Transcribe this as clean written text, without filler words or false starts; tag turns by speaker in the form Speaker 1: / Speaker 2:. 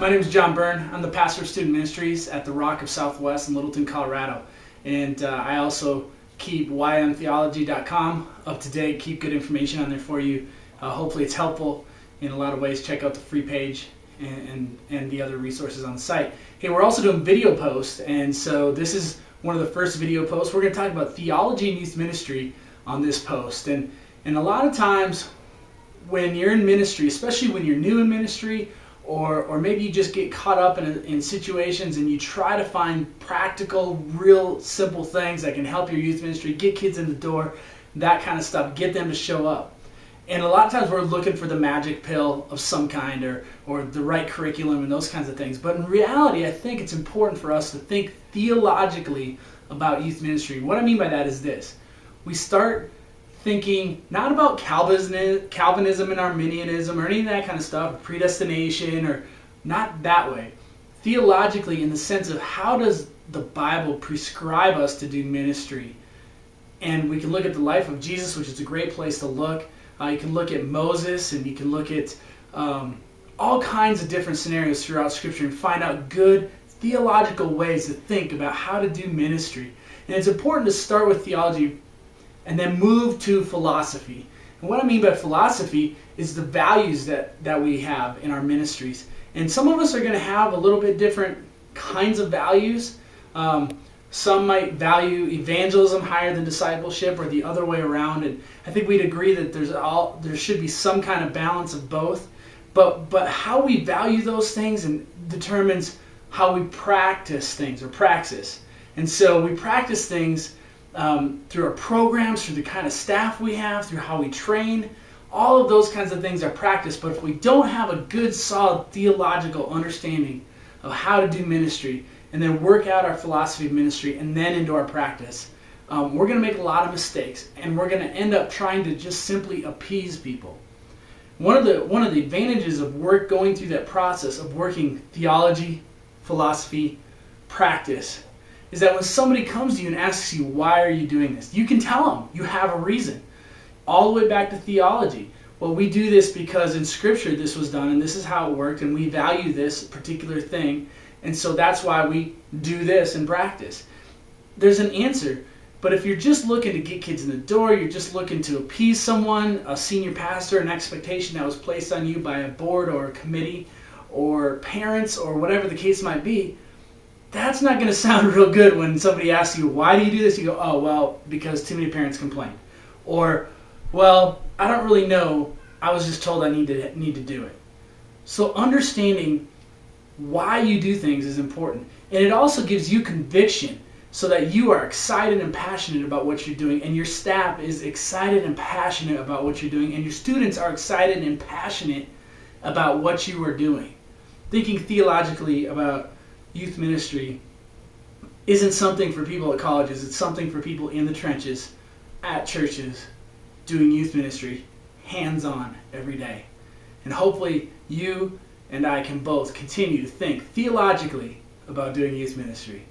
Speaker 1: My name is John Byrne. I'm the pastor of student ministries at the Rock of Southwest in Littleton, Colorado. And I also keep ymtheology.com up to date, keep good information on there for you. Hopefully it's helpful in a lot of ways. Check out the free page and the other resources on the site. Hey, we're also doing video posts, and so this is one of the first video posts. We're going to talk about theology and youth ministry on this post. And a lot of times when you're in ministry, especially when you're new in ministry, or maybe you just get caught up in situations and you try to find practical, real simple things that can help your youth ministry, get kids in the door, that kind of stuff, get them to show up. And a lot of times we're looking for the magic pill of some kind or the right curriculum and those kinds of things. But in reality, I think it's important for us to think theologically about youth ministry. What I mean by that is this. We start thinking not about Calvinism and Arminianism or any of that kind of stuff, predestination, or not that way. Theologically, in the sense of how does the Bible prescribe us to do ministry? And we can look at the life of Jesus, which is a great place to look. You can look at Moses, and you can look at all kinds of different scenarios throughout Scripture and find out good theological ways to think about how to do ministry. And it's important to start with theology and then move to philosophy. And what I mean by philosophy is the values that we have in our ministries. And some of us are going to have a little bit different kinds of values. Some might value evangelism higher than discipleship, or the other way around. And I think we'd agree that there should be some kind of balance of both. But how we value those things and determines how we practice things or praxis. And so we practice things through our programs, through the kind of staff we have, through how we train. All of those kinds of things are practiced, but if we don't have a good, solid theological understanding of how to do ministry, and then work out our philosophy of ministry, and then into our practice, we're going to make a lot of mistakes, and we're going to end up trying to just simply appease people. One of the advantages of going through that process of working theology, philosophy, practice, is that when somebody comes to you and asks you, why are you doing this? You can tell them you have a reason. All the way back to theology. Well, we do this because in Scripture this was done, and this is how it worked, and we value this particular thing, and so that's why we do this in practice. There's an answer, but if you're just looking to get kids in the door, you're just looking to appease someone, a senior pastor, an expectation that was placed on you by a board or a committee or parents or whatever the case might be, that's not going to sound real good when somebody asks you, why do you do this? You go, oh, well, because too many parents complain. Or, well, I don't really know. I was just told I need to do it. So understanding why you do things is important. And it also gives you conviction so that you are excited and passionate about what you're doing, and your staff is excited and passionate about what you're doing, and your students are excited and passionate about what you are doing. Thinking theologically about youth ministry isn't something for people at colleges. It's something for people in the trenches, at churches, doing youth ministry, hands-on every day. And hopefully you and I can both continue to think theologically about doing youth ministry.